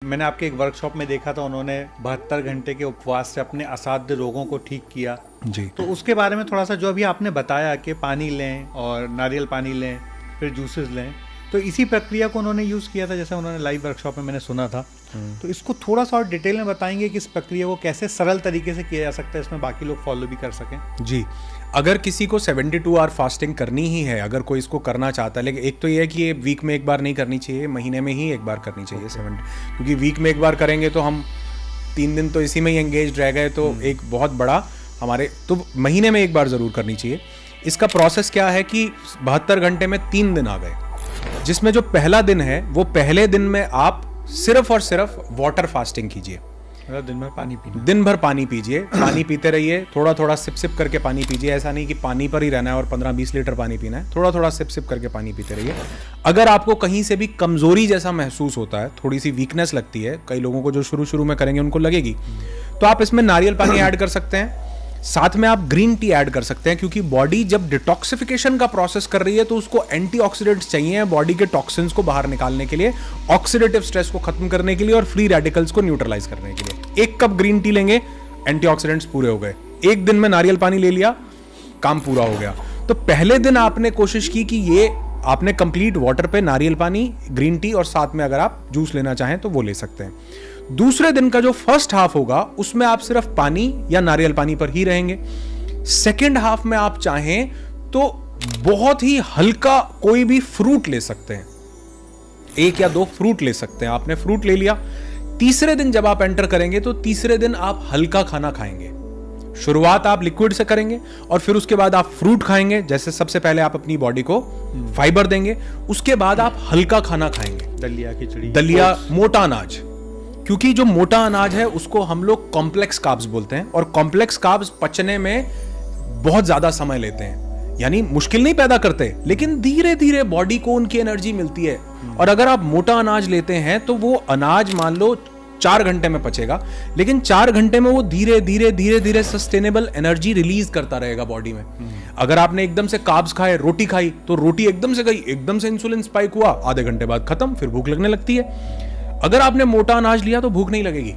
मैंने आपके एक वर्कशॉप में देखा था, उन्होंने 72 घंटे के उपवास से अपने असाध्य रोगों को ठीक किया जी। तो उसके बारे में थोड़ा सा, जो अभी आपने बताया कि पानी लें और नारियल पानी लें, फिर जूसेस लें, तो इसी प्रक्रिया को उन्होंने यूज़ किया था जैसे उन्होंने लाइव वर्कशॉप में मैंने सुना था। तो इसको थोड़ा सा और डिटेल में बताएंगे कि इस प्रक्रिया को कैसे सरल तरीके से किया जा सकता है, इसमें बाकी लोग फॉलो भी कर सकें। जी, अगर किसी को 72 आवर फास्टिंग करनी ही है, अगर कोई इसको करना चाहता है, लेकिन एक तो ये है कि ये वीक में एक बार नहीं करनी चाहिए, महीने में ही एक बार करनी चाहिए 70, क्योंकि वीक में एक बार करेंगे तो हम 3 दिन तो इसी में ही एंगेज रह गए, तो एक बहुत बड़ा हमारे, तो महीने में एक बार ज़रूर करनी चाहिए। इसका प्रोसेस क्या है कि 72 घंटे में 3 दिन आ गए, जिसमें जो पहला दिन है वो पहले दिन में आप सिर्फ और सिर्फ वाटर फास्टिंग कीजिए। दिन भर पानी पीना, दिन भर पानी पीजिए, पानी पीते रहिए, थोड़ा थोड़ा सिप सिप करके पानी पीजिए। ऐसा नहीं कि पानी पर ही रहना है और 15-20 लीटर पानी पीना है, थोड़ा थोड़ा सिप सिप करके पानी पीते रहिए। अगर आपको कहीं से भी कमजोरी जैसा महसूस होता है, थोड़ी सी वीकनेस लगती है, कई लोगों को जो शुरू शुरू में करेंगे उनको लगेगी, तो आप इसमें नारियल पानी ऐड कर सकते हैं, साथ में आप ग्रीन टी ऐड कर सकते हैं, क्योंकि बॉडी जब डिटॉक्सिफिकेशन का प्रोसेस कर रही है तो उसको एंटीऑक्सीडेंट्स चाहिए बॉडी के टॉक्सिन्स को बाहर निकालने के लिए, ऑक्सीडेटिव स्ट्रेस को खत्म करने के लिए और फ्री रेडिकल्स को न्यूट्रलाइज करने के लिए। 1 कप ग्रीन टी लेंगे, एंटीऑक्सीडेंट्स पूरे हो गए। 1 दिन में नारियल पानी ले लिया, काम पूरा हो गया। तो पहले दिन आपने कोशिश की कि ये आपने कंप्लीट वाटर पे नारियल पानी, ग्रीन टी और साथ में अगर आप जूस लेना चाहें तो वो ले सकते हैं। दूसरे दिन का जो फर्स्ट हाफ होगा उसमें आप सिर्फ पानी या नारियल पानी पर ही रहेंगे। सेकेंड हाफ में आप चाहें तो बहुत ही हल्का कोई भी फ्रूट ले सकते हैं, 1 या 2 फ्रूट ले सकते हैं। आपने फ्रूट ले लिया। तीसरे दिन जब आप एंटर करेंगे तो तीसरे दिन आप हल्का खाना खाएंगे। शुरुआत आप लिक्विड से करेंगे और फिर उसके बाद आप फ्रूट खाएंगे। जैसे सबसे पहले आप अपनी बॉडी को फाइबर देंगे, उसके बाद आप हल्का खाना खाएंगे, दलिया, खिचड़ी, दलिया, मोटा अनाज, क्योंकि जो मोटा अनाज है उसको हम लोग कॉम्प्लेक्स कार्ब्स बोलते हैं और कॉम्प्लेक्स कार्ब्स पचने में बहुत ज्यादा समय लेते हैं, यानी मुश्किल नहीं पैदा करते, लेकिन धीरे धीरे बॉडी को उनकी एनर्जी मिलती है। और अगर आप मोटा अनाज लेते हैं तो वो अनाज मान लो 4 घंटे में पचेगा, लेकिन 4 घंटे में वो धीरे धीरे धीरे धीरे सस्टेनेबल एनर्जी रिलीज करता रहेगा बॉडी में। अगर आपने एकदम से कार्ब्स खाए, रोटी खाई, तो रोटी एकदम से गई, एकदम से इंसुलिन स्पाइक हुआ, आधे घंटे बाद खत्म, फिर भूख लगने लगती है। अगर आपने मोटा अनाज लिया तो भूख नहीं लगेगी,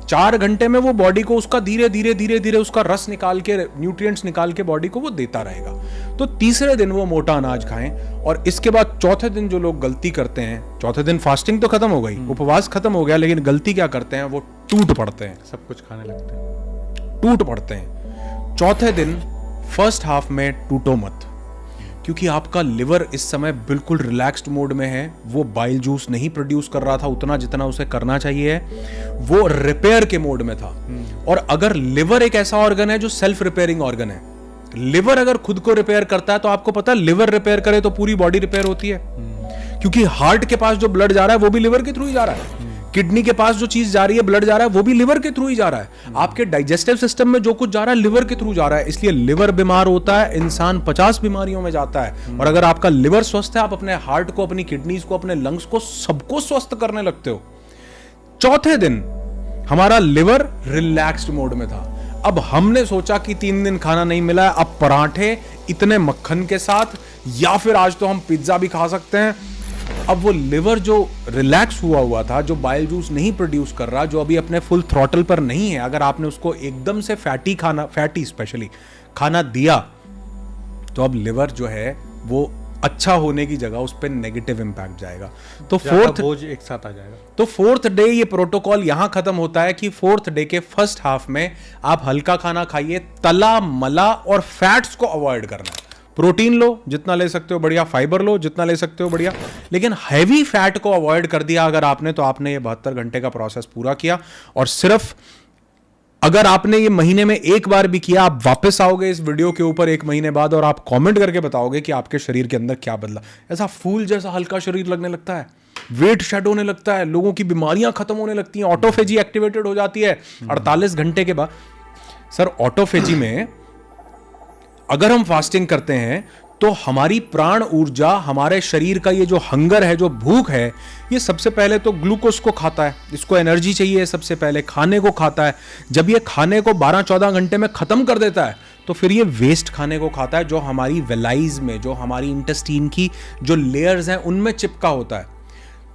4 घंटे में वो बॉडी को उसका धीरे धीरे धीरे धीरे उसका रस निकाल के, न्यूट्रिएंट्स निकाल के बॉडी को वो देता रहेगा। तो तीसरे दिन वो मोटा अनाज खाएं। और इसके बाद चौथे दिन जो लोग गलती करते हैं, चौथे दिन फास्टिंग तो खत्म हो गई, उपवास खत्म हो गया, लेकिन गलती क्या करते हैं, वो टूट पड़ते हैं, सब कुछ खाने लगते हैं, टूट पड़ते हैं। चौथे दिन फर्स्ट हाफ में टूटो मत, क्योंकि आपका लिवर इस समय बिल्कुल रिलैक्स्ड मोड में है। वो बाइल जूस नहीं प्रोड्यूस कर रहा था उतना जितना उसे करना चाहिए, वो रिपेयर के मोड में था। और अगर लिवर एक ऐसा ऑर्गन है जो सेल्फ रिपेयरिंग ऑर्गन है, लिवर अगर खुद को रिपेयर करता है तो आपको पता है लिवर रिपेयर करे तो पूरी बॉडी रिपेयर होती है, क्योंकि हार्ट के पास जो ब्लड जा रहा है वो भी लिवर के थ्रू ही जा रहा है, किडनी के पास जो चीज जा रही है, ब्लड जा रहा है, वो भी लिवर के थ्रू ही जा रहा है। आपके डाइजेस्टिव सिस्टम में जो कुछ जा रहा है लिवर के थ्रू जा रहा है, इसलिए लिवर बीमार होता है, इंसान 50 बीमारियों में जाता है। और अगर आपका लिवर स्वस्थ है, आप अपने हार्ट को, अपनी किडनीज को, अपने लंग्स को, सबको स्वस्थ करने लगते हो। चौथे दिन हमारा लिवर रिलैक्स्ड मोड में था। अब हमने सोचा कि 3 दिन खाना नहीं मिला है, अब पराठे इतने मक्खन के साथ, या फिर आज तो हम पिज्जा भी खा सकते हैं। अब वो लिवर जो रिलैक्स हुआ था, जो बाइल जूस नहीं प्रोड्यूस कर रहा, जो अभी अपने फुल थ्रॉटल पर नहीं है, अगर आपने उसको एकदम से फैटी स्पेशली खाना दिया, तो अब लिवर जो है वो अच्छा होने की जगह उस पर नेगेटिव इंपैक्ट जाएगा। तो बोझ एक साथ आ जाएगा। तो 4th डे ये प्रोटोकॉल यहां खत्म होता है कि 4th डे के फर्स्ट हाफ में आप हल्का खाना खाइए, तला मला और फैट्स को अवॉइड करना है। प्रोटीन लो जितना ले सकते हो बढ़िया, फाइबर लो जितना ले सकते हो बढ़िया, लेकिन हैवी फैट को अवॉइड कर दिया अगर आपने, तो आपने ये 72 घंटे का प्रोसेस पूरा किया। और सिर्फ अगर आपने ये महीने में एक बार भी किया, आप वापस आओगे इस वीडियो के ऊपर 1 महीने बाद और आप कमेंट करके बताओगे कि आपके शरीर के अंदर क्या बदला। ऐसा फूल जैसा हल्का शरीर लगने लगता है, वेट शेड होने लगता है, लोगों की बीमारियां खत्म होने लगती हैं, ऑटोफेजी एक्टिवेटेड हो जाती है 48 घंटे के बाद। सर, ऑटोफेजी में अगर हम फास्टिंग करते हैं तो हमारी प्राण ऊर्जा, हमारे शरीर का ये जो हंगर है, जो भूख है, ये सबसे पहले तो ग्लूकोज को खाता है, इसको एनर्जी चाहिए, सबसे पहले खाने को खाता है। जब ये खाने को 12-14 घंटे में खत्म कर देता है तो फिर ये वेस्ट खाने को खाता है, जो हमारी वेलाइज में, जो हमारी इंटेस्टीन की जो लेयर्स हैं उनमें चिपका होता है।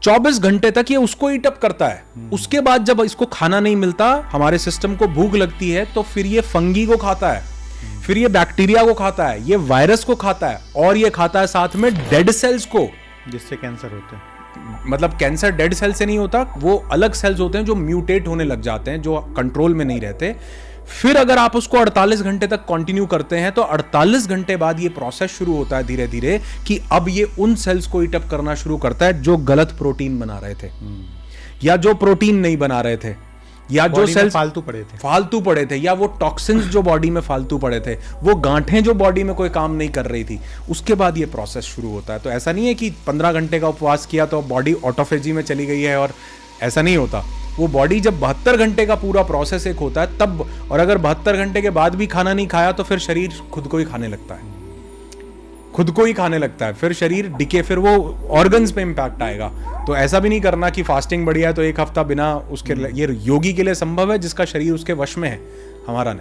24 घंटे तक ये उसको ईट अप करता है। उसके बाद जब इसको खाना नहीं मिलता, हमारे सिस्टम को भूख लगती है, तो फिर ये फंगी को खाता है, फिर ये बैक्टीरिया को खाता है, ये वायरस को खाता है, और ये खाता है साथ में डेड सेल्स को, जिससे कैंसर होते हैं। मतलब कैंसर डेड सेल से नहीं होता, वो अलग सेल्स होते हैं जो म्यूटेट होने लग जाते हैं, जो कंट्रोल में नहीं रहते। फिर अगर आप उसको 48 घंटे तक कंटिन्यू करते हैं तो 48 घंटे बाद ये प्रोसेस शुरू होता है धीरे धीरे कि अब ये उन सेल्स को ईट अप करना शुरू करता है जो गलत प्रोटीन बना रहे थे, या जो प्रोटीन नहीं बना रहे थे, या जो सेल्स फालतू पड़े थे, या वो टॉक्सिन्स जो बॉडी में फालतू पड़े थे, वो गांठें जो बॉडी में कोई काम नहीं कर रही थी, उसके बाद ये प्रोसेस शुरू होता है। तो ऐसा नहीं है कि 15 घंटे का उपवास किया तो बॉडी ऑटोफेजी में चली गई है, और ऐसा नहीं होता। वो बॉडी जब 72 घंटे का पूरा प्रोसेस एक होता है तब, और अगर 72 घंटे के बाद भी खाना नहीं खाया तो फिर शरीर खुद को ही खाने लगता है, फिर शरीर डिके, फिर वो ऑर्गन्स पे इंपैक्ट आएगा। तो ऐसा भी नहीं करना कि फास्टिंग बढ़िया है तो एक हफ्ता बिना उसके, ये योगी के लिए संभव है जिसका शरीर उसके वश में है, हमारा नहीं।